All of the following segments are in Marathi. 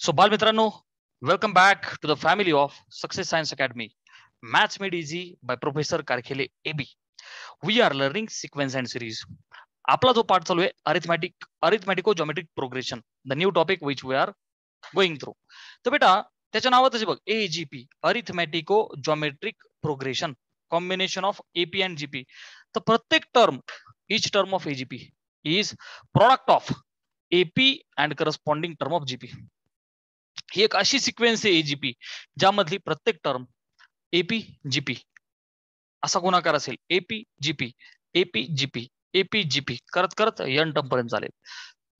सो बालमित्रांनो, welcome back to the family of success science academy. Maths made easy by professor Karkhele AB. We are learning sequence and series. आपला जो पाठ चालू आहे arithmetico geometric progression, the new topic which we are going through. तर बेटा त्याच्या नावातच बघ, AGP, arithmetico geometric progression, combination of AP and GP. तर प्रत्येक term, each term of AGP is product of AP and corresponding term of GP. ही एक अशी सिक्वेन्स आहे एजीपी ज्यामधली प्रत्येक टर्म एपी जीपी असा गुणाकार असेल. AP GP AP GP AP GP करत करत एन टर्म पर्यंत चालेल.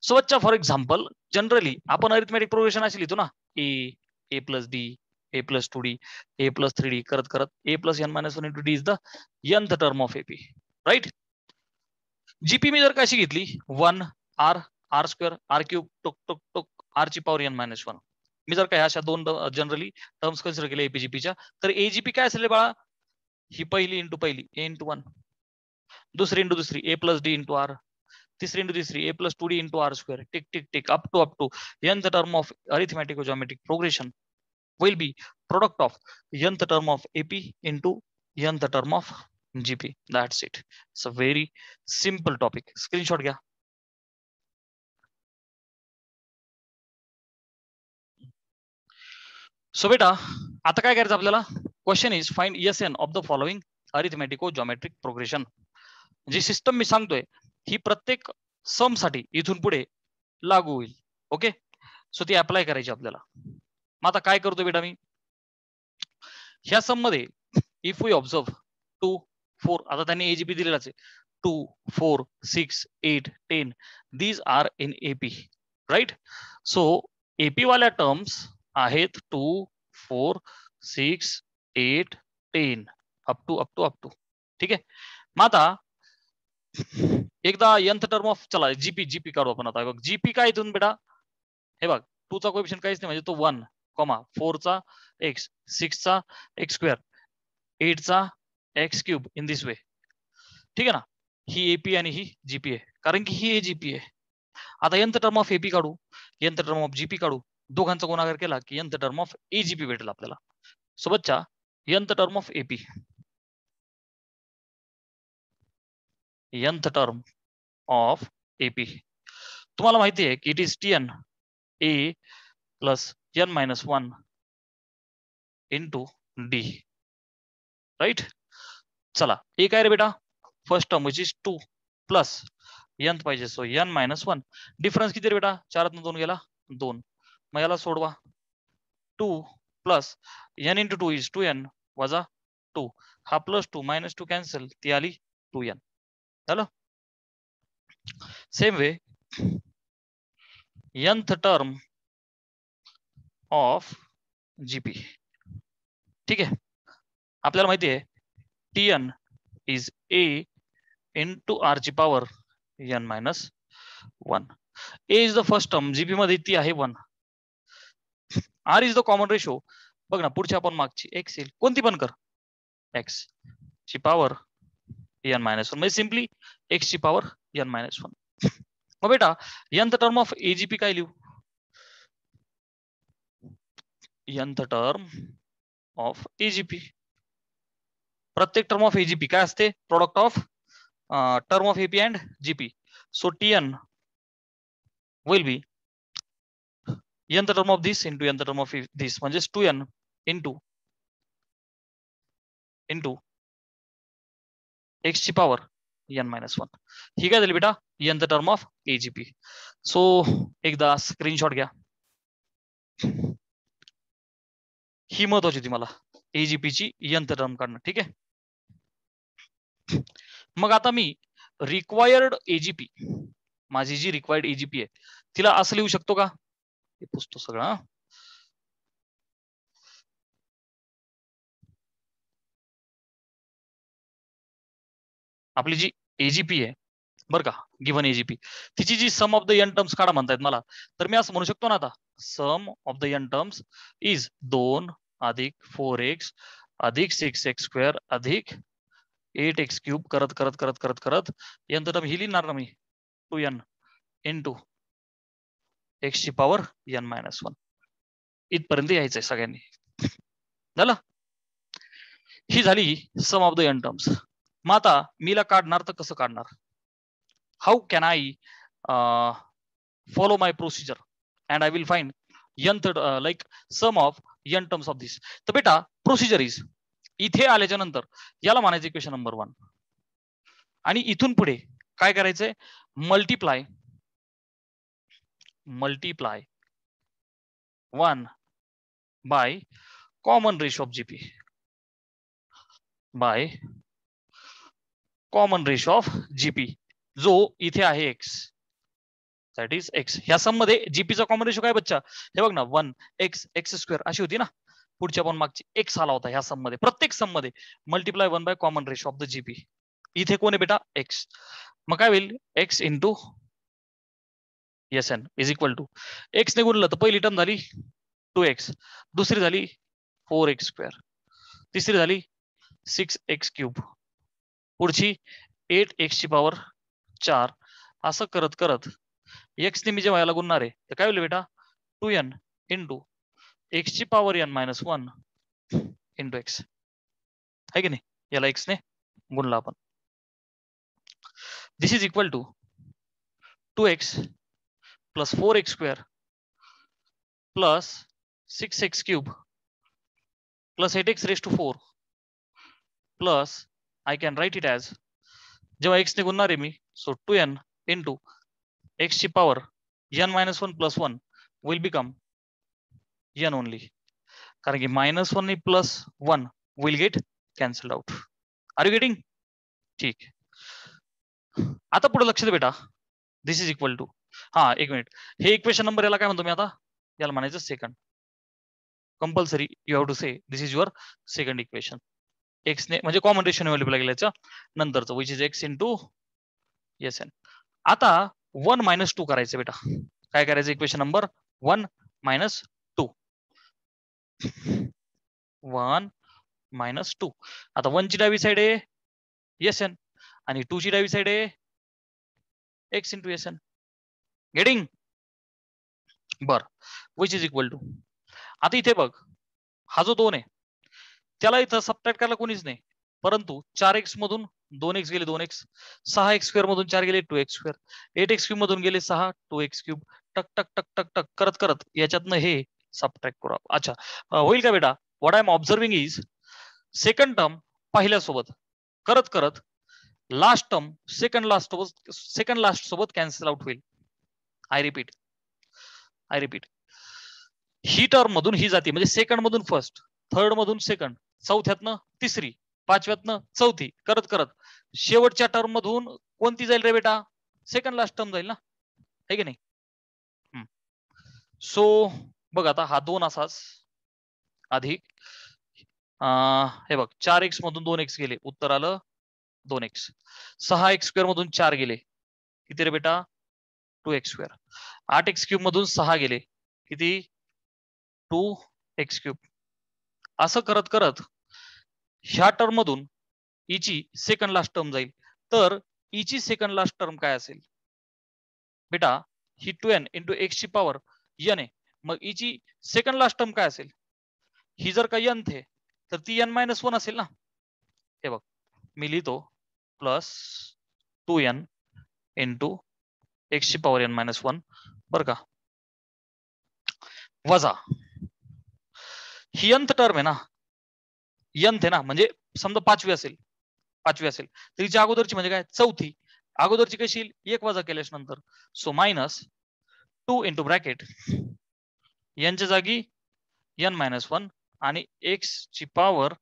सोबतच्या फॉर एक्झाम्पल, जनरली आपण अरिथमॅटिक प्रोग्रेशन अशी लिहितो ना, a plus d, a plus 2d, a plus 3d करत करत a plus n minus 1 into d is the nth term of AP, right. GP मी जर कशी घेतली, 1 r, r square, r cube, टोक टोक टोक, आर ची पॉवर n मायनस 1. मी जर काय अशा दोन जनरली टर्म्स कन्सिडर केले एपीजीपीच्या, तर एजीपी काय असेल बाळा, ही पहिली इंटू पहिली ए इंटू 1, दुसरी इंटू दुसरी a plus d into r, तिसरी इंटू तिसरी a plus 2d into r square, टिक tick tick up to nth term of arithmetic geometric progression will be product of nth term of AP into nth term of GP. That's it. It's a very simple topic. Screenshot घ्या. सो बेटा आता काय करायचं आपल्याला, question is find n of the following arithmetico geometric progression. जी सिस्टम मी सांगतोय ही प्रत्येक सम साठी इथून पुढे लागू होईल. ओके, सो ती अप्लाय करायची आपल्याला. मग आता काय करतो बेटा मी, ह्या सम मध्ये इफ वी ऑब्झर्व 2 4, आता त्यांनी एजीपी दिलेलाच आहे, 2 4 6 8 10, these are in AP, right. So AP वाल्या टर्म्स आहेत 2 4 6 8 10 अप टू. ठीक आहे. मग आता एकदा nth टर्म ऑफ, चला जीपी काढू आपण. आता बघ जीपी काय इथून बेटा, हे बघ 2 चा कोएफिशिएंट काहीच नाही, म्हणजे तो 1, 4 चा x, 6 चा x स्क्वेअर, 8 चा x क्यूब, इन दिस वे. ठीक आहे ना. ही एपी आणि ही जीपी आहे, कारण की ही एजीपी आहे. आता nth टर्म ऑफ एपी काढू, nth टर्म ऑफ जीपी काढू, दोघांचा गुणाकार केला की nth टर्म ऑफ एजीपी भेटेल आपल्याला. सोबतच्या nth term of AP, nth term of AP तुम्हाला माहिती आहे की it is tn A plus n minus 1 into D, right. चला ए काय रे बेटा, first term which is 2 plus n पाहिजे, सो n मायनस 1. डिफरन्स किती रे बेटा, 4 2 गेला 2. मग याला सोडवा, 2 plus n into 2 is 2n वजा 2, हा प्लस 2 मायनस 2 कॅन्सल, ती आली 2n. झालं. Same way nth term of GP. ठीक आहे. आपल्याला माहिती आहे tn is a into r ची power n minus 1. A is the first term, GP मध्ये ती आहे 1. R is the common ratio. बघ ना, पुढची आपण मागची एक्स येईल, कोणती पण कर, एक्स ची पॉवर n मायनस 1, म्हणजे सिम्पली एक्स ची पॉवर n मायनस 1. मग बेटा nth टर्म ऑफ एजीपी काय लिहू, nth टर्म ऑफ एजीपी, प्रत्येक टर्म ऑफ एजीपी काय असते, product of term of AP and GP. So tn will be nth term of this into nth term of this, म्हणजे 2n इंटू एक्स ची पॉवर n मायनस 1. ही काय झाली बेटा, nth term of AGP. So एकदा स्क्रीनशॉट घ्या, ही महत्वाची होती मला, एजीपी ची nth टर्म काढणं. ठीक आहे. मग आता मी रिक्वायर्ड एजीपी, माझी जी रिक्वायर्ड एजीपी आहे तिला असं लिहू शकतो का, हे पुसतो सगळं. आपली जी एजीपी आहे बरं का, गिव्हन एजीपी, तिची जी सम ऑफ द n टर्म्स काढा म्हणतायत मला, तर मी असं म्हणू शकतो ना, आता sum of the n terms is 2 अधिक 4x अधिक 6x स्क्वेअर अधिक 8x क्यूब करत करत करत करत करत nth टर्म ही लिहिणार ना मी, 2n इंटू एक्स ची पॉवर n मायनस 1. इथपर्यंत यायचंय सगळ्यांनी. झालं. ही झाली सम ऑफ द एन टर्म्स. मग आता मीला काढणार तर कसं काढणार? How can I follow my procedure and I will find n like sum of n terms of this. तर बेटा प्रोसिजर इज इथे आल्याच्या नंतर याला म्हणायचं इक्वेशन नंबर 1 आणि इथून पुढे काय करायचंय? Multiply 1 by common ratio of GP bye common ratio of GP जो इथे आहे एक्स. That is x. ह्या सम मध्ये जीपीचा कॉमन रेशो काय बच्चा? हे बघ ना 1 एक्स एक्स स्क्वेअर अशी होती ना. पुढच्या पण मागची एक्स आला होता ह्या सम मध्ये. प्रत्येक सम मध्ये multiply 1 by common ratio of the GP. इथे कोण आहे बेटा? एक्स. मग काय होईल? X into S N is equal to X ने गुणलं तर पहिली टर्म झाली 2x, दुसरी झाली 4x स्क्वेअर, तिसरी झाली 6x क्यूब, पुढची 8x ची पॉवर 4. असं करत करत एक्स ने मी जेव्हा याला गुणणार आहे तर काय होईल बेटा? 2n इंटू एक्स ची power n minus 1 into x आहे की नाही. याला एक्स ने गुणला आपण. This is equal to 2x plus 4x square plus 6x cube plus 8x raise to 4 plus I can write it as जेव्हा एक्स ने गुणणार आहे मी सो 2n इंटू एक्स ची power n minus 1 plus 1 will become n only. कारण की minus 1 plus 1 will get cancelled out. Are you getting? ठीक. आता पुढे लक्ष दे बेटा. दिस इज इक्वल टू हा एक मिनिट हे इक्वेशन नंबर याला काय म्हणतो मी आता? याला म्हणायचं second. Compulsory you have to say this is your second equation. X ने म्हणजे कॉमन रेशो मल्टिप्लाय केल्याच्या नंतरचं which is X into S N. आता 1 मायनस 2 करायचं बेटा. काय करायचं? Equation number 1 minus 2. 1 मायनस 2. आता 1 ची डावी साईड आहे एस एन आणि 2 ची डावी साईड आहे X into S N. Getting? बर. विच इज इक्वल टू आता इथे बघ हा जो 2 आहे त्याला इथं सबट्रॅक्ट करायला कोणीच नाही, परंतु 4x मधून 2x गेले 2x, 6x स्क्वेअर मधून 4 गेले 2x स्क्वेअर, 8x क्यूब मधून गेले 6 2x क्यूब. टक टक टक टक टक करत करत याच्यातनं हे सबट्रॅक्ट करू. अच्छा होईल का बेटा? What I am observing is second term पहिल्या सोबत करत करत लास्ट टर्म सेकंड लास्ट सोबत कॅन्सल आउट होईल. आय रिपीट ही टर्म मधून ही जाते म्हणजे सेकंड मधून फर्स्ट, थर्ड मधून सेकंड, चौथ्यातनं तिसरी, पाचव्यातनं चौथी करत करत शेवटच्या टर्म मधून कोणती जाईल रे बेटा? सेकंड लास्ट टर्म जाईल ना, है की नाही? सो बघ आता हा 2 असाच अधिक हे बघ 4x मधून 2x गेले उत्तर आलं 2x. 6x स्क्वेअर मधून 4 गेले किती रे बेटा? 2x square. 8x क्यूब मधून 6 गेले किती? 2x cube. असं करत करत ह्या टर्म मधून ईची सेकंड लास्ट टर्म जाईल. तर ईची सेकंड लास्ट टर्म काय असेल बेटा? ही 2n इंटू एक्स ची पॉवर n आहे. मग ईची सेकंड लास्ट टर्म काय असेल? ही जर का n थे तर ती n मायनस 1 असेल ना. हे बघ मी लिहितो प्लस 2n इंटू एक्स ची पॉवर n मायनस 1 बर का, वजा ही nth टर्म आहे ना, nth आहे ना, म्हणजे समजा पाचवी असेल तर हिच्या अगोदरची म्हणजे काय? चौथी. अगोदरची कशी येईल? 1 वजा केल्यास नंतर. So minus 2 into bracket n च्या जागी n मायनस 1 आणि एक्स ची पॉवर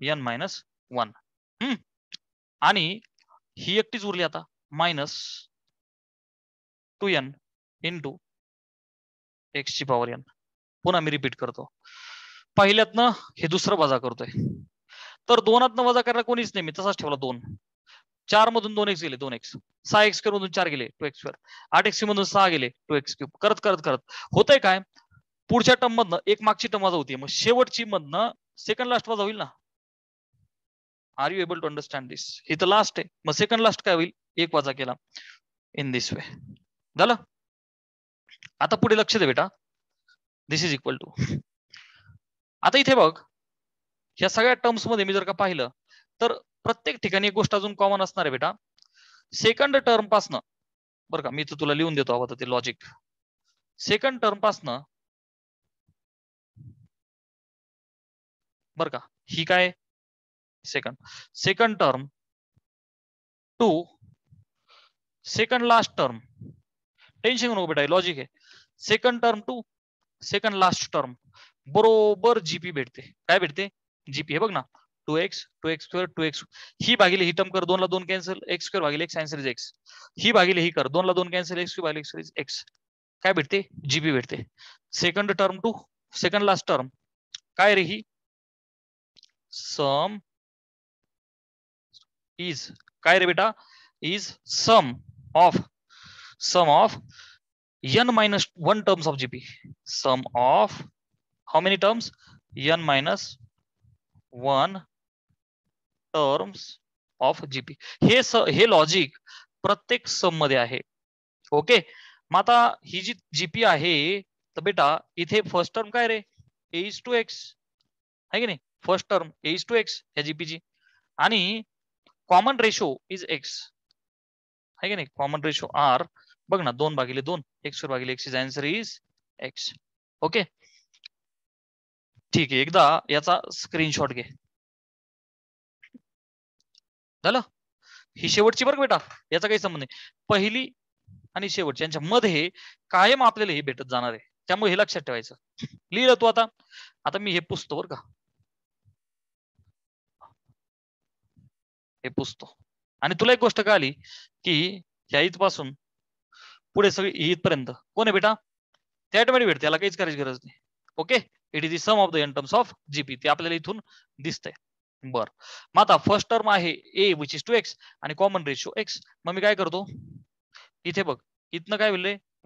n मायनस 1. आणि ही एकटीच उरली आता मायनस 2n इंटू एक्स ची पॉवर n. पुन्हा मी रिपीट करतो. पहिल्यातनं हे दुसरं वजा करतोय तर 2तनं वजा करायला कोणीच नाही, मी तसाच ठेवला 2. 4 मधून 2x गेले 2x, 6x स्क्वेअर मधून 4 गेले 2x स्क्वेअर, 8x मधून 6 गेले 2x क्यूब. करत करत करत होतंय काय? पुढच्या टर्म मधनं एक मागची टर्म वजा होती, मग शेवटची मधनं सेकंड लास्ट वजा होईल ना. Are you able to understand this? ही तर लास्ट आहे, मग सेकंड लास्ट काय होईल? 1 वजा केला इन दिस वे. झालं. आता पुढे लक्ष दे बेटा. दिस इज इक्वल टू. आता इथे बघ, ह्या सगळ्या टर्म्स मध्ये मी जर का पाहिलं तर प्रत्येक ठिकाणी एक गोष्ट अजून कॉमन असणार आहे बेटा. सेकंड टर्म पासनं, बरं का, मी तर तुला लिहून देतो हवं तर ते लॉजिक. सेकंड टर्म पासनं बरं का, ही काय second term to second last term, tension नको बेटा, लॉजिक आहे. Second term to second last term बरोबर जीपी भेटते. काय भेटते? जीपी. हे बघ ना, 2x 2x2 2x, ही भागिले ही टर्म कर, 2 ला 2 कॅन्सल, x2 भागिले x आन्सर इज x. ही भागिले ही कर, 2 ला 2 कॅन्सल, x2 भागिले x इज x. काय भेटते? जीपी भेटते. Second term to second last term काय रे ही? सम इज काय रे बेटा? Is sum of n minus 1 terms of GP. Sum of how many terms? n minus 1 terms of GP. हे लॉजिक प्रत्येक सम मध्ये आहे. ओके, मग आता ही जी जीपी आहे तर बेटा इथे फर्स्ट टर्म काय रे? a is to x आहे की नाही? First term a is to x ह्या जीपीची, आणि कॉमन रेशो इज x आहे की नाही? कॉमन रेशो r बघ ना, 2 भागिले 2 x भागिले x, answer is x. Okay, ठीक आहे. एकदा याचा स्क्रीनशॉट घे. झालं? ही शेवटची बरं बेटा, याचा काही संबंध नाही. पहिली आणि शेवटची यांच्या मध्ये कायम आपल्याला हे भेटत जाणार आहे, त्यामुळे हे लक्षात ठेवायचं. लिहिलं तू आता? आता मी हे पुसतो बरं का, हे पुसतो. आणि तुला एक गोष्ट कळाली की ह्या इथपासून पुढे सगळी इथपर्यंत कोण आहे बेटा? ते ऑटोमॅटिक भेटते, त्याला काहीच करायची गरज नाही. Okay, it is the sum of the n terms of GP. ते आपल्याला इथून दिसतंय. बर, मग आता फर्स्ट टर्म आहे a which is two x आणि कॉमन रेशो x. मग मी काय करतो, इथे बघ, इथनं काय होईल?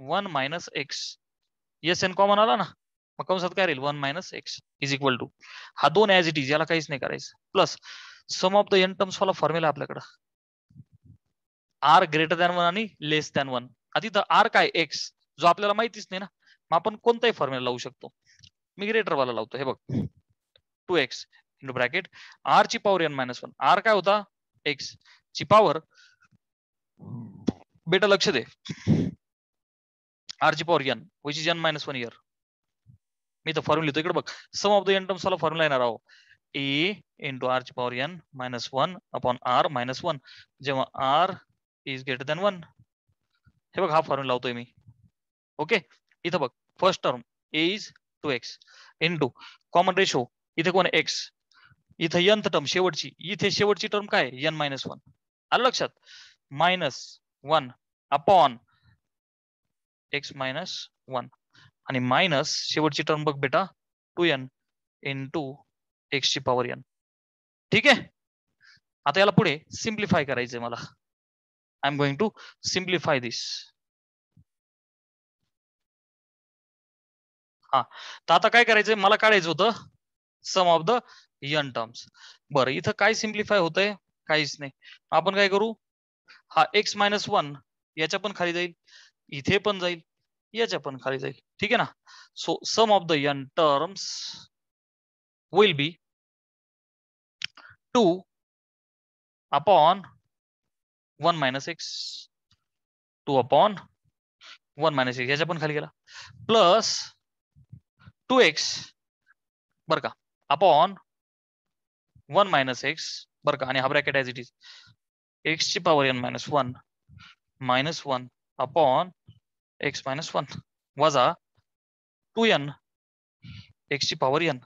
1 minus x. Yes n common आला ना, मग कंसात काय राहील? 1 minus x is equal to हा 2 ऍज इट इज, याला काहीच नाही करायचं, plus sum of the n terms वाला फॉर्म्युला आपल्याकडं r ग्रेटर दॅन 1 आणि लेस दॅन 1. आधी तर r काय x जो आपल्याला माहितीच नाही ना, मग आपण कोणताही फॉर्म्युला लावू शकतो. मी ग्रेटर वाला लावतो. हे बघ, 2x इंटू ब्रॅकेट r ची पॉवर n मायनस 1. r काय होता? x ची पॉवर, बेटा लक्ष दे, r ची power n which is n minus 1 इयर. मी तर फॉर्म्युला लिहितो इकडे बघ. Sum of the n terms वाला फॉर्म्युला येणार आहो a इंटू r ची power n minus 1 upon r minus 1 जेव्हा r इज ग्रेटर दॅन 1. हे बघ, हा फॉर्म्युला लावतोय मी. ओके, इथं बघ, first term a is 2x into common ratio, इथे कोण x, इथे nth टर्म शेवटची, इथे शेवटची टर्म काय? n minus 1. आलं लक्षात? मायनस 1 अपॉन x मायनस 1 आणि मायनस शेवटची टर्म बघ बेटा 2n इंटू x ची पॉवर n. ठीक आहे, आता याला पुढे सिम्प्लिफाय करायचंय मला. I am going to simplify this. हा, तर आता काय करायचंय, मला काढायचं होतं sum of the n terms. बरं, इथं काय सिम्प्लिफाय होतंय? काहीच नाही. आपण काय करू, हा x मायनस 1 याच्या पण खाली जाईल, इथे पण जाईल, याच्या पण खाली जाईल. ठीक आहे ना? So sum of the n terms will be 2 upon 1 minus x, 2 upon 1 minus x, याच्या पण खाली गेला, प्लस 2x बर का अपॉन 1 मायनस x बर का, आणि हा bracket as it is x ची power n minus 1 minus 1 upon x minus 1 वजा 2n x ची पॉवर n.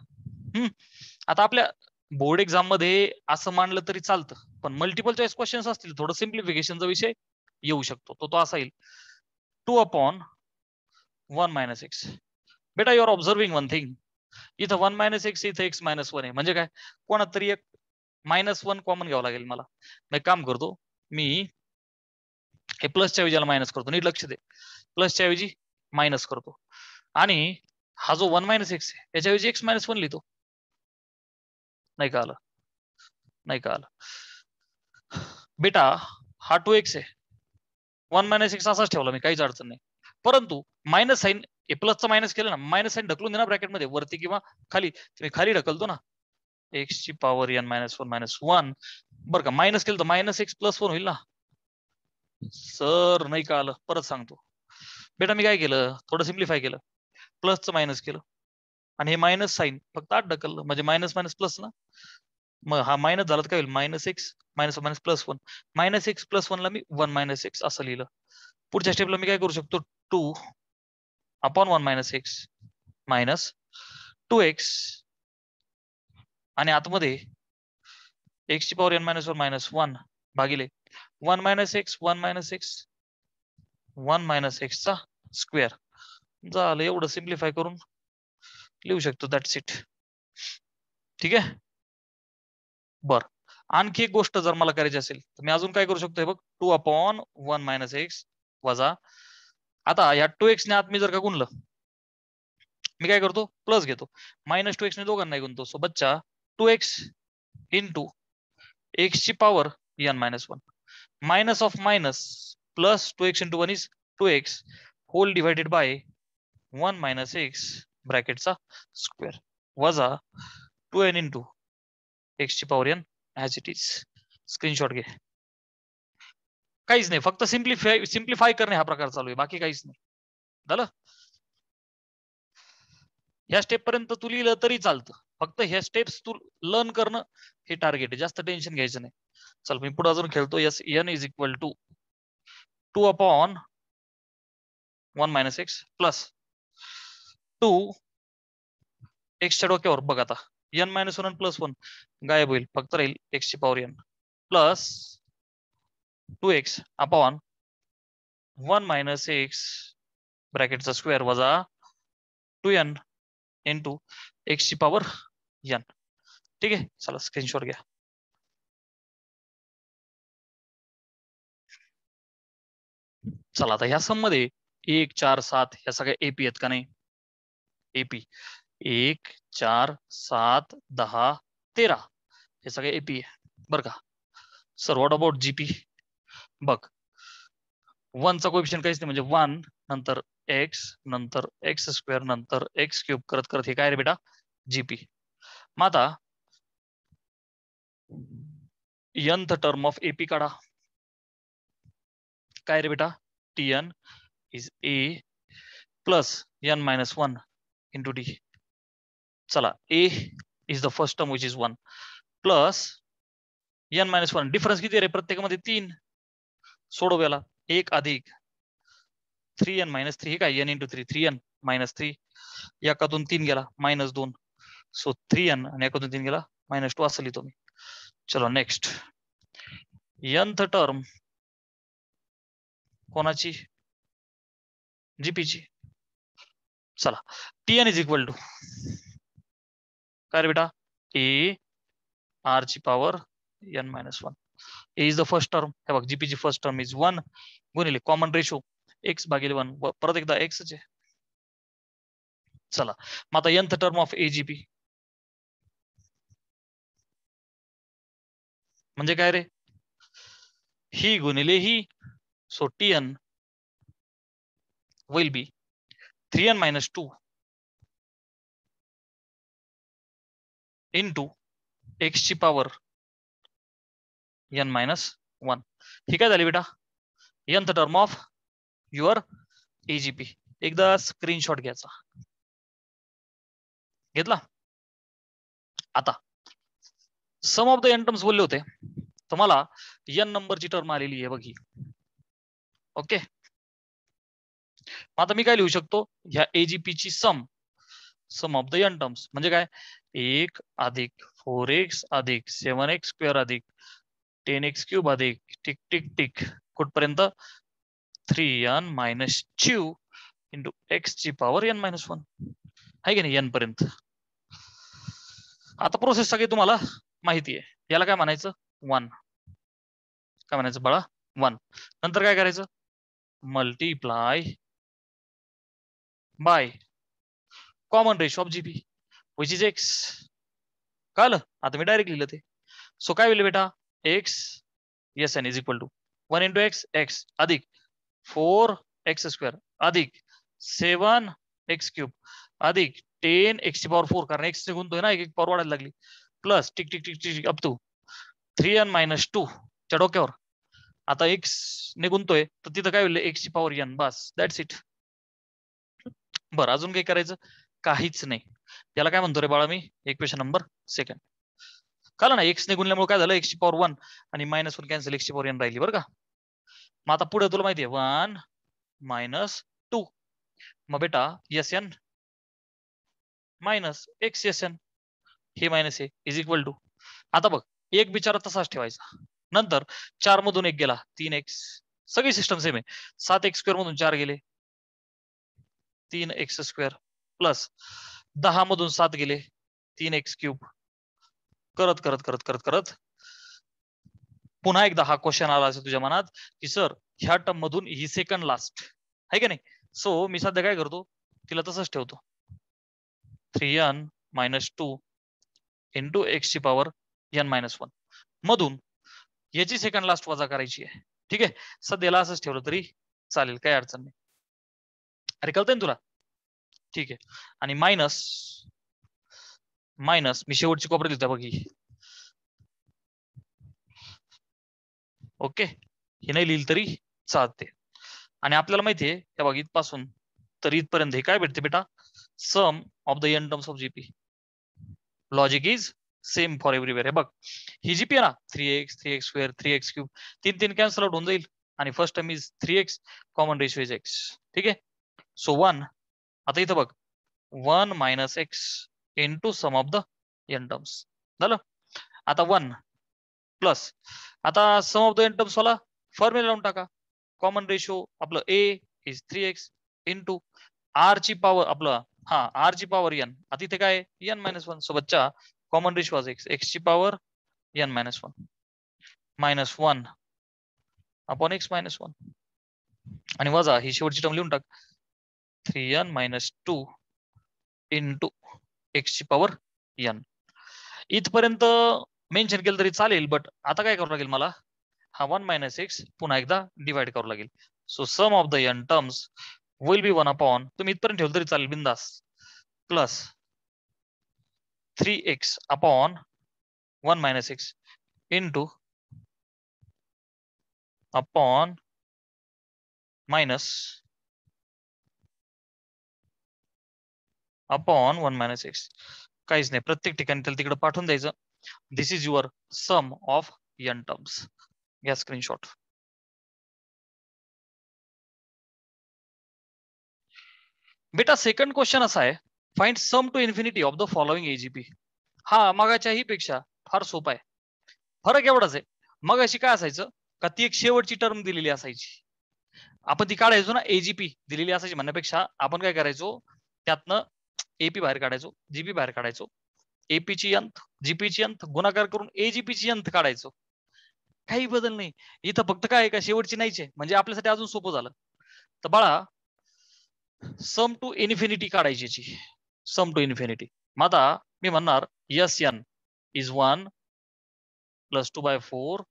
आता आपल्या बोर्ड एक्झाम मध्ये असं मानलं तरी चालतं, पण मल्टिपल चॉईस क्वेश्चन्स असतील थोडं सिम्प्लिफिकेशनचा विषय येऊ शकतो. तो असा येईल 2 अपॉन 1 मायनस एक्स. बेटा you are observing one thing, इथं 1 मायनस एक्स, इथं एक्स मायनस 1 आहे, म्हणजे काय, कोणात तरी एक मायनस 1 कॉमन घ्यावं लागेल मला. मी काम करतो, मी हे प्लसच्या ऐवजी मायनस करतो. नीट लक्ष दे, प्लसच्या ऐवजी मायनस करतो, आणि हा जो 1 मायनस एक्स आहे याच्याऐवजी एक्स मायनस 1 लिहितो. नाही का आलं? नाही का आलं बेटा? हा 2x आहे, 1 मायनस एक्स असाच ठेवला मी, काहीच अडचण नाही. परंतु मायनस साईन हे प्लसचं मायनस केलं ना, मायनस साईन ढकलून दे ना ब्रॅकेटमध्ये, वरती किंवा खाली. तुम्ही खाली ढकलतो ना, एक्स ची पॉवर n -1 बरं का. मायनस केलं तर -x+1 होईल ना. सर नाही का आलं, परत सांगतो बेटा. मी काय केलं, थोडं सिम्प्लिफाय केलं, प्लसचं मायनस केलं आणि हे मायनस साईन फक्त आत ढकललं, म्हणजे मायनस मायनस प्लस ना. मग हा मायनस झाला तर काय होईल, -x -1 -x+1 ला मी 1 - x असं लिहिलं. पुढच्या स्टेपला मी काय करू शकतो, 2/1 - x -2x आणि आतमध्ये x ची पॉवर n - 1 भागिले 1 - x 1 - x चा स्क्वेअर झालं. एवढं सिम्प्लिफाय करून लिहू शकतो, दॅट्स इट. ठीक आहे. बर, आणखी एक गोष्ट जर मला करायची असेल तर मी अजून काय करू शकतो, हे बघ, 2/1 - x वजा, आता या 2x ने आत मी जर का गुणलं, मी काय करतो, प्लस घेतो, -2x ने दोघांना गुणतो. सो बच्चा 2x इंटू x ची power n - 1 minus of minus plus 2x into 1 is 2x whole divided by 1 - x ब्रॅकेटचा स्क्वेअर वजा 2n इंटू x ची power n as it is. Screenshot घे. काहीच नाही, फक्त सिम्प्लिफाय करणे हा प्रकार चालू आहे, बाकी काहीच नाही. झालं. ह्या स्टेप पर्यंत तू लिहिलं तरी चालतं, फक्त ह्या स्टेप्स तू लर्न करणं हे टार्गेट आहे, जास्त टेन्शन घ्यायचं नाही. चल मी पुढे अजून खेळतो. Yes, n is equal to 2/1 - x plus 2 x च्या डोक्यावर बघ आता n - 1 प्लस 1 गायब होईल, फक्त राहील x ची power n plus 2x upon 1 - x ब्रॅकेटचा स्क्वेअर वजा 2n इंटू x ची पॉवर n. ठीक आहे, चला स्क्रीनशॉट घ्या. चला आता ह्या सम मध्ये 1 4 7 ह्या सगळ्या एपी आहेत का नाही. एपी 1 4 7 10 13 हे सगळे एपी आहे बरं का. Sir what about GP. बघ, 1 चा कोएफिशियंट काहीच नाही, म्हणजे 1 नंतर x नंतर x स्क्वेअर नंतर x क्यूब करत करत हे काय रे बेटा, जीपी. मग आता nth टर्म ऑफ एपी काढा. काय रे बेटा, tn is a plus n - 1 into d. चला, a is the first term which is 1 plus n - 1. Difference किती रे, प्रत्येकामध्ये 3. सोडव याला, 1 अधिक 3n - 3 हे काय, n इंटू 3 3n - 3 एकातून 3 गेला -2. सो 3n आणि एकातून 3 गेला -2 असं लिहितो मी. चलो नेक्स्ट, nth टर्म कोणाची, जीपीची. चला, tn इज इक्वल टू काय रे बेटा, a r ची power n - 1. a is the first term, हे बघ जीपी ची फर्स्ट टर्म इज 1 गुणिले कॉमन रेशो x भागिले 1 परत एकदा x चे. चला, मग आता nth टर्म ऑफ एजीपी म्हणजे काय रे, ही गुणिले ही. So tn will be 3n - 2 into x ची पॉवर n - 1. ही काय झाली बेटा, nth term of your AGP. एकदा स्क्रीनशॉट घ्यायचा, घेतला. आता sum of the n terms बोलले होते, तर मला n नंबरची टर्म आलेली आहे बघी. ओके, आता मी काय लिहू शकतो, ह्या एजीपी ची सम ऑफ द एन टर्म्स म्हणजे काय, 1 अधिक 4x अधिक 7x स्क्वेअर अधिक 10x क्यूब अधिक टिक टिक टिक कुठपर्यंत 3n - 2 इंटू x ची पॉवर n - 1 आहे की नाही, n पर्यंत. आता प्रोसेस सगळी तुम्हाला माहिती आहे. याला काय म्हणायचं, 1. काय म्हणायचं बाळा, 1. नंतर काय करायचं, multiply by common ratio of GP which is x. कळलं, आता मी डायरेक्ट लिहिलं ते. सो काय होईल बेटा, x S N is equal to 1 into x x अधिक 4x स्क्वेअर अधिक 7 एक्स क्यूब अधिक 10 एक्स ची पॉवर 4 कारण एक्स गुणतोय ना, एक पॉवर वाढायला लागली, plus tick tick tick tick up to 3n - 2 च्या डोक्यावर. आता एक्स ने गुणतोय तर तिथं काय होईल, एक्स ची power n, bus that's it. बरं अजून काही करायचं काहीच नाही. याला काय म्हणतो रे बाळा मी, इक्वेशन नंबर सेकंड. कळलं ना, एक्स ने गुणल्यामुळे काय झालं, एक्स ची पॉवर 1 आणि -1 कॅन्सल, एक्स ची पॉवर n राहिली बरं का. मग आता पुढे तुला माहितीये 1 - 2, मग बेटा Sn मायनस एक्स Sn हे मायनस हे इज इक्वल टू, आता बघ एक बिचारा तसाच ठेवायचा, नंतर 4 मधून 1 गेला 3x, सगळी सिस्टम सेम आहे. 7x² मधून 4 गेले 3x² प्लस 10 मधून 7 गेले 3x³ करत करत करत करत करत पुन्हा एकदा हा क्वेश्चन आला असेल तुझ्या मनात की सर ह्या टर्म मधून ही सेकंड लास्ट आहे की नाही. सो मी सध्या काय करतो, तिला तसंच ठेवतो 3n - 2 इंटू एक्स ची पॉवर n-1 मधून याची सेकंड लास्ट वजा करायची आहे. ठीक आहे, सध्याला असंच ठेवलं तरी चालेल, काही अडचण नाही. अरे कळतंय ना तुला, ठीक आहे. आणि मायनस मायनस मी शेवटची कॉपर दिली बघ ही, ओके, हे नाही लिहिलं तरी चालते. आणि आपल्याला माहितीये त्या बघ इथपासून तर इथपर्यंत हे काय भेटते बेटा, sum of the n terms of GP. Logic is same for everywhere. हे बघ ही जीपी आहे ना, 3x 3x² 3x³ 3 cancel out होऊन जाईल आणि first term is 3x, common ratio is x. ठीक आहे, सो 1, आता इथं बघ 1 - x into sum of the n terms झालं. आता 1 प्लस, आता sum of the n terms वाला फॉर्म्युला लावून टाका, कॉमन रेशियो आपलं a is 3x into r ची पॉवर आपलं r ची पॉवर n, आता इथे काय n-1 सोबतच्या कॉमन रेशियो आज x ची पॉवर n-1 -1 अपॉन x-1 आणि वजा ही शेवटची टर्म लिहून टाक 3n - 2 इंटू एक्स ची पॉवर n. इथपर्यंत मेन्शन केलं तरी चालेल, बट आता काय करावं लागेल मला, हा 1 - x पुन्हा एकदा डिवाइड करावं लागेल. So sum of the n terms will be 1 upon, तुम्ही इथपर्यंत ठेवलं तरी चालेल बिंदास, plus 3x upon 1 - x into upon minus upon 1 - x. काहीच नाही, प्रत्येक ठिकाणी त्याला तिकडे पाठवून द्यायचं. This is your sum of n terms. घ्या स्क्रीनशॉट. बेटा सेकंड क्वेश्चन असा आहे, find sum to infinity of the following AGP. हा मगाच्याही पेक्षा फार सोपा आहे. फरक एवढाच आहे, मग अशी काय असायचं का ती एक शेवटची टर्म दिलेली असायची, आपण ती काढायचो ना, एजीपी दिलेली असायची म्हणण्यापेक्षा आपण काय करायचो, त्यातनं एपी बाहेर काढायचो, जीपी बाहेर काढायचो, एपीची अंत जीपीची अंत गुणाकार करून एजीपीची अंत काढायचो. काही बदल नाही इथं, फक्त काय का शेवटची नाहीच आहे, म्हणजे आपल्यासाठी अजून सोपं झालं. तर बाळा सम टू इन्फिनिटी काढायची, सम टू इन्फिनिटी. मग आता मी म्हणणार Sn is 1 plus 2/4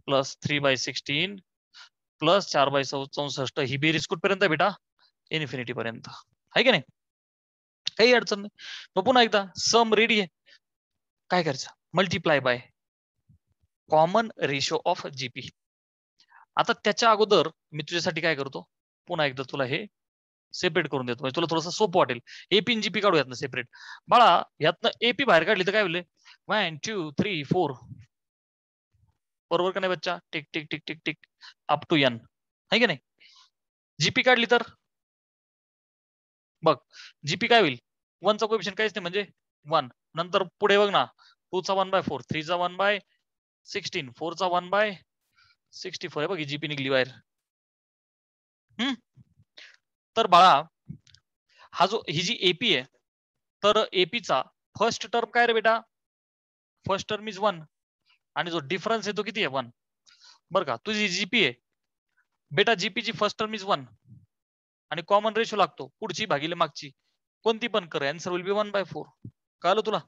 plus 3/16 plus 4/64. ही बेरीज कुठपर्यंत बेटा, इन्फिनिटी पर्यंत, आहे की नाही, काही अडचण नाही. मग पुन्हा एकदा सम रेडी आहे, काय करायचं, multiply by common ratio of GP. आता त्याच्या अगोदर मी तुझ्यासाठी काय करतो, पुन्हा एकदा तुला हे सेपरेट करून देतो, म्हणजे तुला थोडंसं सोपं वाटेल. एपी आणि जीपी काढू यातनं सेपरेट. बाळा यातनं एपी बाहेर काढली तर काय होईल, 1 2 3 4, बरोबर का नाही बच्चा, tick tick tick tick tick up to n, आहे की नाही. जीपी काढली तर बघ जीपी काय होईल, 1 चा कोएफिशियंट काहीच नाही म्हणजे 1, नंतर पुढे बघ ना 2 चा 1/4, 3 चा 1/16, 4 चा 1/64 आहे बघ, ही जीपी निघली बाहेर. तर बाळा हा जो ही जी एपी आहे, तर एपीचा फर्स्ट टर्म काय रे बेटा, फर्स्ट टर्म इज 1 आणि जो डिफरन्स आहे तो किती आहे 1. बरं का, तुझी जीपी आहे बेटा, जीपी ची फर्स्ट टर्म इज 1 आणि कॉमन रेशो लागतो पुढची भागिले मागची, कोणती पण कर, आन्सर विल बी 1/4. कळलं तुला,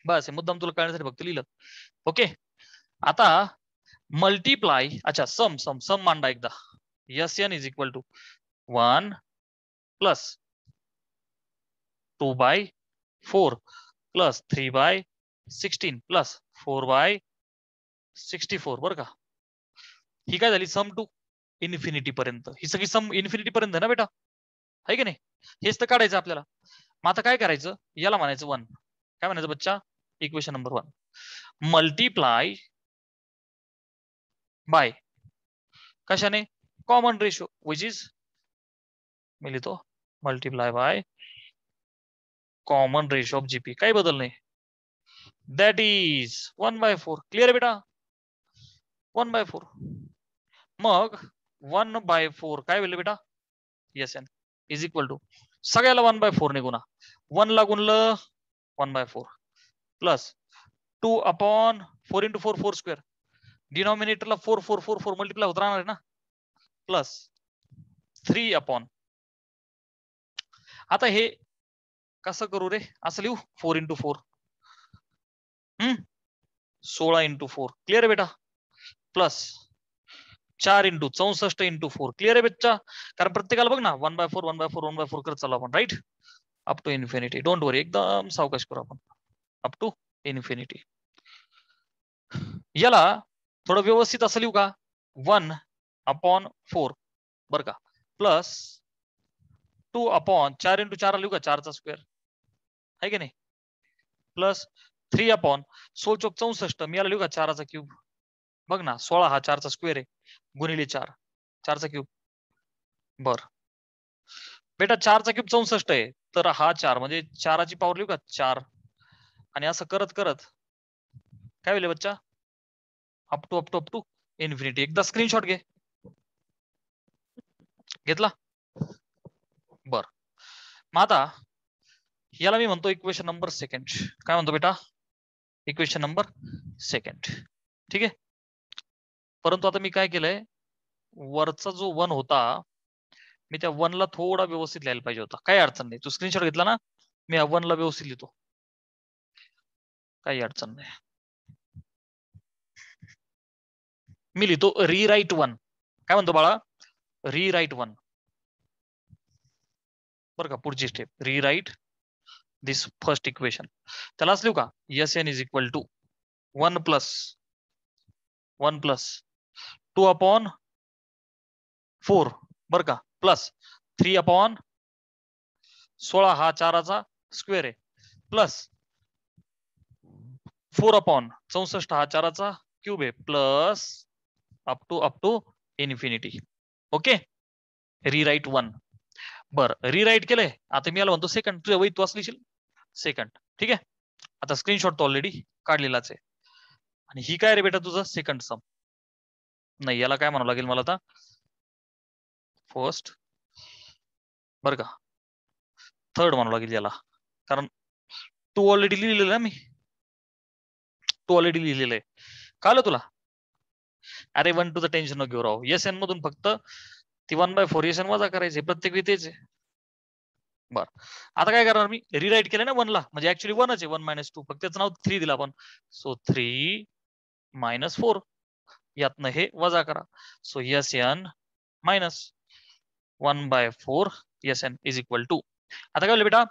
बस हे मुद्दाम तुला कळण्यासाठी फक्त लिहिलं. ओके, आता मल्टिप्लाय, अच्छा सम सम सम मांडा एकदा. Sn is equal to 1 plus 2/4 plus 3/16 plus 4/64 बरं का. ही काय झाली सम टू इन्फिनिटी पर्यंत. ही सगळी सम इन्फिनिटी पर्यंत आहे ना बेटा, आहे की नाही. हेच तर काढायचं आपल्याला. मग आता काय करायचं, याला म्हणायचं 1. काय म्हणायचं बच्चा, इक्वेशन नंबर 1 मल्टीप्लाय बाय कशाने, कॉमन रेशो विच इज, मी लिहितो multiply by common ratio of GP. काही बदल नाही. That is 1/4. क्लिअर आहे बेटा, 1/4. मग 1/4 काय होईल बेटा, S N is equal to सगळ्याला 1/4 ने गुणा. 1 ला गुणलं 1/4 प्लस 2/4 इंटू 4 4 स्क्वेअर. डिनॉमिनेटरला 4 4 4 4 मल्टिप्लाय होत राहणार आहे ना, प्लस 3 आता हे कसं करू रे, असं लिहू 4 इंटू 4 16 इंटू 4. क्लिअर आहे बेटा, प्लस 4 इंटू 64 इंटू 4. क्लिअर आहे बेटा, कारण प्रत्येकाला बघ ना 1/4 1/4 1/4 करत चालू आपण, right, up to infinity. Don't worry, एकदम सावकाश करू आपण, अप टू इन्फिनिटी. याला थोडं व्यवस्थित असं लिहू का, 1/4 बर का, प्लस 2/4 इंटू 4 लिहू का 4चा स्क्वेअर, आहे की नाही, प्लस 3/16 चौक 64 मी याला लिहू का 4चा क्यूब. बघ ना 16 हा 4चा स्क्वेअर आहे, गुणिले 4 4चा क्यूब. बर बेटा 4चा क्यूब 64 आहे, तर हा 4 म्हणजे 4ची पॉवर लिहू का 4, आणि असं करत करत काय होईल बच्चा, up to up to up to infinity. एकदा स्क्रीनशॉट घे, घेतला. बर मग आता याला मी म्हणतो इक्वेशन नंबर सेकंड. काय म्हणतो बेटा, इक्वेशन नंबर सेकंड. ठीक आहे, परंतु आता मी काय केलंय, वरचा जो 1 होता मी त्या 1 ला थोडा व्यवस्थित लिहायला पाहिजे होता. काही अडचण नाही, तू स्क्रीनशॉट घेतला ना, मी 1 ला व्यवस्थित लिहितो, काही अडचण नाही. मी लिहितो रीराईट 1. काय म्हणतो बाळा, रीराईट 1 बरं का. पुढची step, rewrite this first equation. त्यालाच लिहू का, S N is equal to 1 plus 2/4 बर का, प्लस 3/16 हा 4चा स्क्वेअर आहे, प्लस 4/64 हा 4चा क्यूब आहे, plus up to infinity. Okay, rewrite 1. बर रीराईट केलंय. आता मी याला म्हणतो सेकंड. तुझ्या वही तू असलीशील सेकंड, ठीक आहे. आता स्क्रीनशॉट तो ऑलरेडी काढलेलाच आहे. आणि ही काय रे बेटा तुझं सेकंड सम, नाही याला काय म्हणावं लागेल मला आता, फर्स्ट बर का, थर्ड म्हणावं लागेल याला, कारण तू ऑलरेडी लिहिलेलं ना, मी तू ऑलरेडी लिहिलेलं आहे. कळलं तुला. अरे 1 टू द टेन्शन न घेऊ राव, एस एन मधून फक्त ती 1/4 एस एन वजा करायचे, प्रत्येक वेळी तेच आहे. बर आता काय करणार मी, रिराईट केलं ना 1 ला, म्हणजे ऍक्च्युली 1च आहे, 1 - 2, फक्त त्याचं नाव 3 दिलं आपण. सो 3 - 4 यातनं हे वजा करा. So S n minus 1/4 S N is equal to. आता काय होईल बेटा,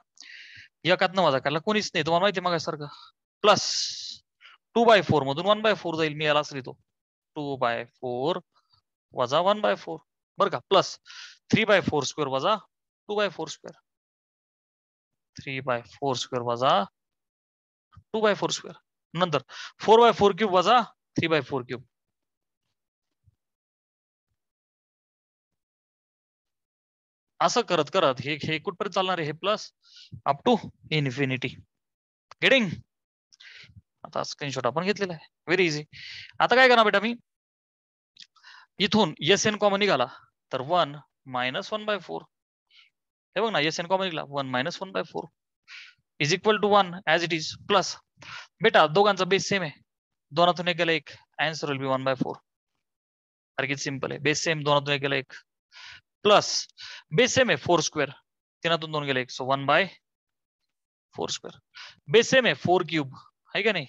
एकातनं वजा करायला कोणीच नाही, तुम्हाला माहिती मग सारखं, प्लस 2/4 मधून 1/4 जाईल, मी याला असं लिहितो 2/4 वजा 1/4 बरं का, प्लस 3/4 स्क्वेअर वजा 2/4 स्क्वेअर, 3/4 स्क्वेअर वजा 2/4 स्क्वेअर, नंतर 4/4 क्यूब वजा 3/4 क्यूब. असं करत करत हे हे कुठपर्यंत चालणार आहे, हे plus up to infinity. Getting. आता स्क्रीनशॉट आपण घेतलेला आहे, व्हेरी इझी. आता काय करणार बेटा मी, इथून एस एन कॉमन निघाला तर 1 - 1/4. हे बघ ना, एस एन कॉमन निघाला 1 - 1/4 is equal to 1 as it is, plus बेटा दोघांचा बेस सेम आहे, दोनातून एक गेला एक, आन्सर विल बी 1/4. अरे किती सिंपल आहे, बेस सेम, दोनातून एक गेला एक, प्लस बेस सेम आहे 4 स्क्वेअर, तीनातून 2 गेले एक, सो 1/4 स्क्वेअर. बेस सेम आहे 4 क्यूब, आहे का नाही,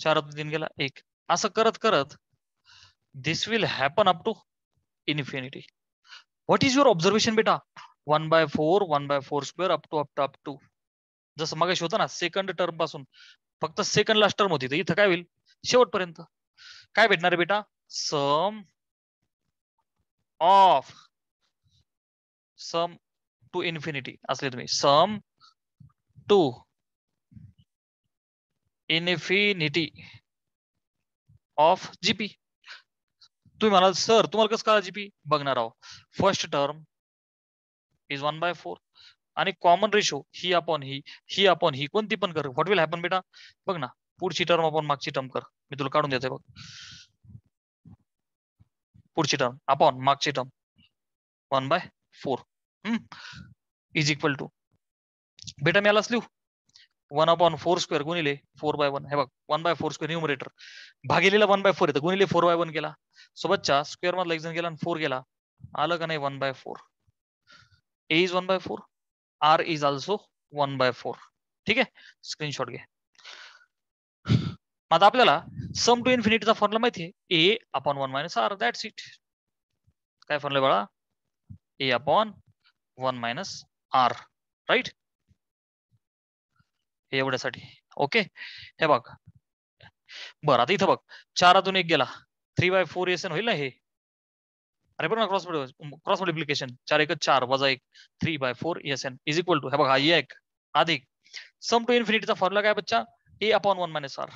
4तून 3 गेला एक. असं करत करत this will happen up to infinity. What is your observation बेटा, 1/4 स्क्वेअर अप टू जसं मगाशी होतं ना सेकंड टर्म पासून फक्त सेकंड लास्ट टर्म होती तर इथं काय होईल शेवटपर्यंत काय भेटणार आहे बेटा sum of some to infinity असले तुम्ही सम टू इन्फिनिटी ऑफ जीपी तुम्ही म्हणाल सर तुम्हाला कसं कळा जीपी बघणार आहोत फर्स्ट टर्म इज 1/4 आणि कॉमन रेशो ही अपॉन ही कोणती पण कर व्हॉट विल हॅपन बेटा बघ ना पुढची टर्म आपण मागची टर्म कर मी तुला काढून देते बघ पुढची टर्म अपॉन मागची टर्म 1/4 इज इक्वल टू बेटा मी यालाच लिहू 1/4 स्क्वेअर गुणिले 4/1 हे बघ 1/4 स्क्वेअर न्यूमरेटर भागिलेला 1/4 येतं गुणिले 4/1 केला सोबतच्या स्क्वेअर मधला एक जण गेला आणि 4 गेला आलं का नाही 1/4 ए इज 1/4 आर इज ऑल्सो 1/4 ठीक आहे स्क्रीनशॉट घे आता आपल्याला सम टू इन्फिनिटीचा फॉर्म्युला माहिती आहे a upon 1 minus r that's it काय फॉर्म्युला बाळा a upon 1 minus r right एवढ्यासाठी ओके हे बघ बरं आता इथं बघ 4 एक गेला 3/4 एसन होईल ना हे अरे बघ ना क्रॉस मल्टिप्लिकेशन 4 1 4 वजा 1 3/4 एसन इज इक्वल टू हे बघा एक अधिक सम टू इन्फिनिटीचा फॉर्म्युला काय बच्चा ए अपॉन 1 मायनस आर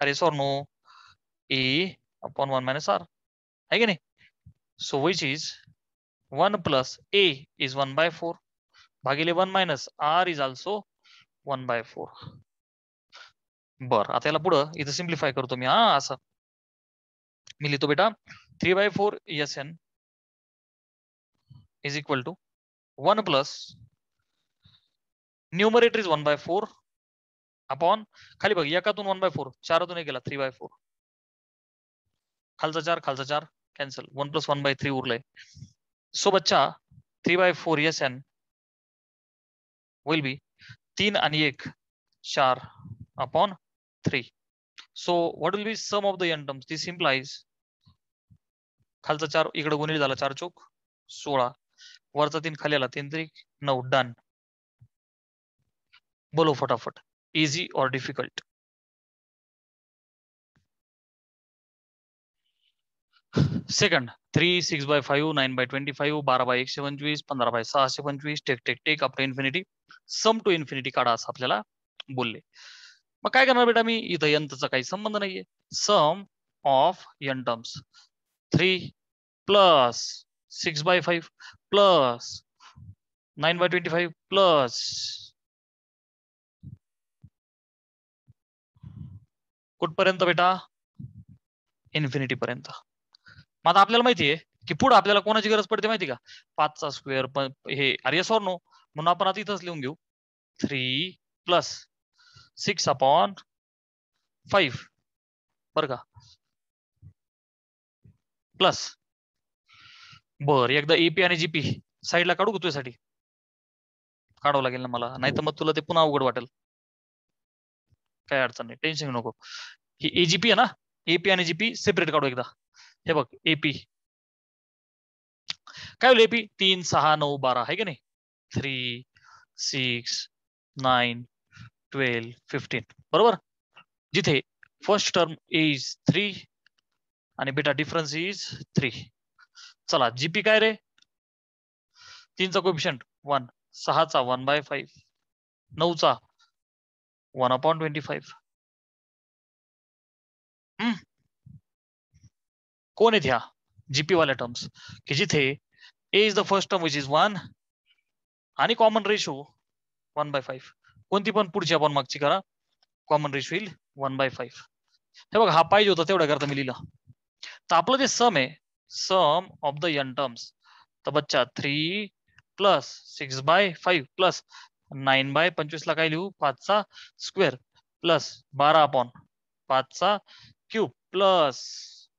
अरे सॉर नो ए अपॉन 1 मायनस आर है की नाही so which is 1 plus a is 1/4 भागिले 1 मायनस आर इज ऑल्सो 1/4 बर आता याला पुढं इथं सिम्प्लिफाय करतो मी हा असं मी लिहितो बेटा 3/4 S N is equal to 1 plus numerator is 1/4 upon खाली बघ एकातून 1/4 4तून एक गेला 3/4 खालचा 4 कॅन्सल 1 + 1/3 उरलंय सोबतच्या 3/4 एस एन विल बी 3 आणि 1 4 upon 3 so what will be sum of the n terms this implies खालचा 4 इकडे गुणिले झाला 4 चौक 16 वरचा 3 खाली आला 3 3 9 डन बोलो फटाफट इझी और difficult second 3 6/5 9/25 12/125 15/625 tick tick tick up to infinity sum to infinity काढा असं आपल्याला बोलले मग काय करणार बेटा मी इथं यंत्रचा काही संबंध नाहीये sum of n terms 3 plus 6/5 plus 9/25 plus कुठपर्यंत बेटा इन्फिनिटी पर्यंत मग आता आपल्याला माहितीये की पुढे आपल्याला कोणाची गरज पडते माहिती का 5चा स्क्वेअर हे आर्यस और नो म्हणून आपण आता इथंच लिहून घेऊ 3 प्लस 6/5 बर का प्लस बर एकदा एपी आणि जीपी साईडला काढू का तुझ्यासाठी काढावं लागेल ना मला नाही तर मग तुला ते पुन्हा अवघड वाटेल काय अडचण नाही टेन्शन घेऊ नको ही एजीपी आहे ना एपी आणि जीपी सेपरेट काढू एकदा हे बघ एपी काय होईल एपी 3 6 9 12 आहे की नाही 3 6 9 12 15 बरोबर जिथे फर्स्ट टर्म इज 3 आणि बेटा डिफरन्स इज 3 चला जीपी काय रे 3चा कोएफिशियंट 1 6चा 1/5 9चा 1/25 कोण आहेत ह्या जीपी वाल्या टर्म्स की जिथे a is the first term which is 1 आणि कॉमन रेशो 1/5 कोणती पण पुढची आपण मागची करा कॉमन रेशो येईल 1/5 हे बघ हा पाहिजे होता तेवढ्या करता मी लिहिलं तर आपलं जे सम आहे सम ऑफ द एन टर्म्स तर बच्चा 3 प्लस 6/5 प्लस 9/25 ला काय लिहू 5चा स्क्वेअर प्लस 12/5चा क्यूब प्लस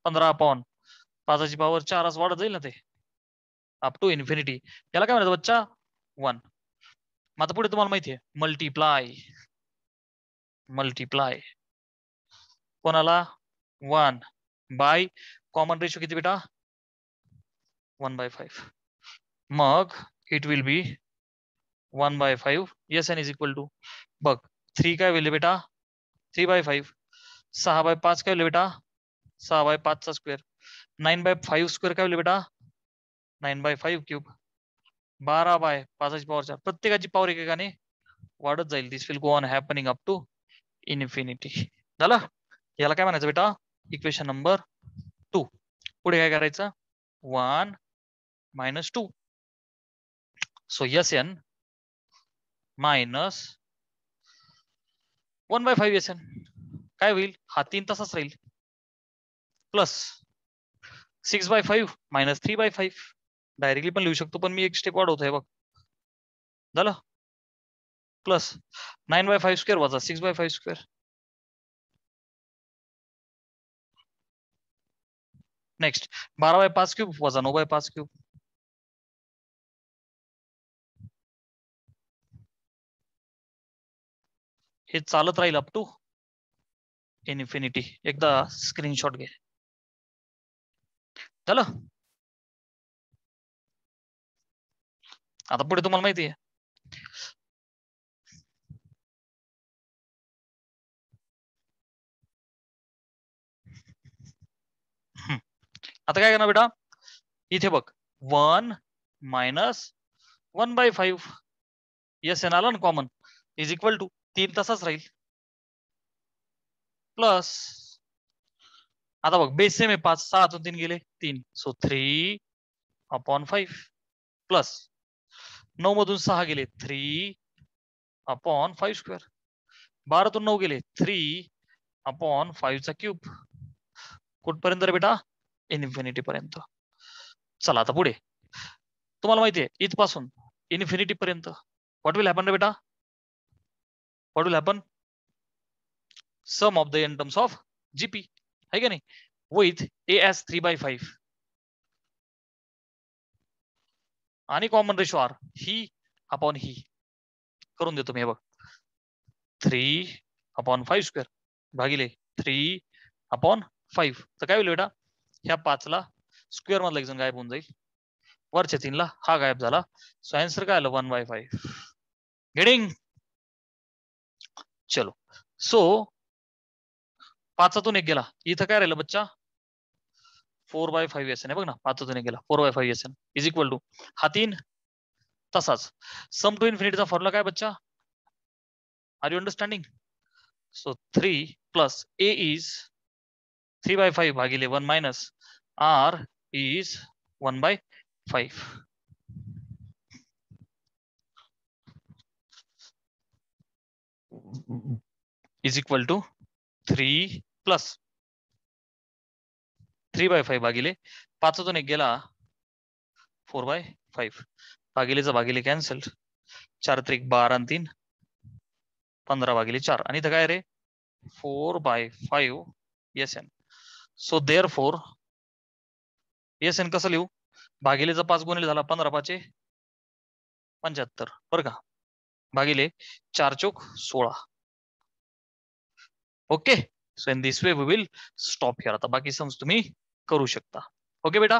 15/5ची पॉवर 4 असं वाढत जाईल ना ते अप टू इन्फिनिटी याला काय म्हणतात बच्चा 1 मग आता पुढे तुम्हाला माहिती आहे मल्टिप्लाय कोणाला 1 बाय कॉमन रेशो किती बेटा 1/5 मग it will be 1/5 S N is equal to बघ 3 काय होईल बेटा 3/5 6/5 काय होईल बेटा 6/5 चा स्क्वेअर 9/5 स्क्वेअर काय होईल बेटा 9/5 क्यूब 12/5 पॉवर 4 प्रत्येकाची पॉवर एकेकाने वाढत जाईल. This will go on happening up to infinity. झालं याला काय म्हणायचं बेटा इक्वेशन नंबर 2. पुढे काय करायचं 1 - 2 so S n minus 1/5 S n काय होईल हा 3 तसाच राहील प्लस 6/5 मायनस 3/5 डायरेक्टली पण लिहू शकतो पण मी एक स्टेप वाढवतोय बघ झालं प्लस 9/5 स्क्वेअर वजा 6/5 स्क्वेअर नेक्स्ट 12/5 क्यूब वजा 9/5 क्यूब हे चालत राहील अप टू इन्फिनिटी. एकदा स्क्रीनशॉट घे झालं. आता पुढे तुम्हाला माहिती आहे आता काय करणार बेटा इथे बघ 1 मायनस 1/5 एस एन आला ना कॉमन इज इक्वल टू 3 तसाच राहील प्लस आता बघ बेस सेम आहे 5 6 3 गेले 3 सो 3/5 प्लस 9 मधून 6 गेले 3/5 स्क्वेअर 12 9 गेले 3/5 चा क्यूब कुठपर्यंत रे बेटा इन्फिनिटी पर्यंत. चला आता पुढे तुम्हाला माहिती आहे इथपासून इन्फिनिटी पर्यंत व्हॉट विल हॅपन रे बेटा what will happen sum of the n terms of GP है का नाही विथ ए एस 3/5 आणि कॉमन रेशो आर ही अपॉन ही करून देतो मी हे बघ 3/5 स्क्वेअर भागिले 3/5 तर काय होईल बेटा ह्या 5 ला स्क्वेअर मधला एक जण गायब होऊन जाईल वरच्या 3 ला हा गायब झाला सो आन्सर काय आलं 1/5 गेटिंग. चलो सो 5 एक गेला इथं काय राहिलं बच्चा 4/5 एस एन आहे बघ ना 5 एक गेला 4/5 S N is equal to हा 3 तसाच सम टू इन्फिनिटीचा फॉर्म्युला काय बच्चा are you understanding so 3 plus a is 3/5 भागिले 1 minus r is 1/5 is equal to 3 plus 3/5 भागिले 5 एक गेला 4/5 भागिलेचा भागिले कॅन्सल 4 त्रिक 12 आणि 3 15 भागिले 4 आणि इथं काय रे 4/5 S n so there four S n कसं लिहू भागिलेचा 5 गुणिले झाला 15/5 75 बरं का भागिले 4 चोक 16 okay so in this way we will stop here. आता बाकी सम्स तुम्ही करू शकता ओके बेटा.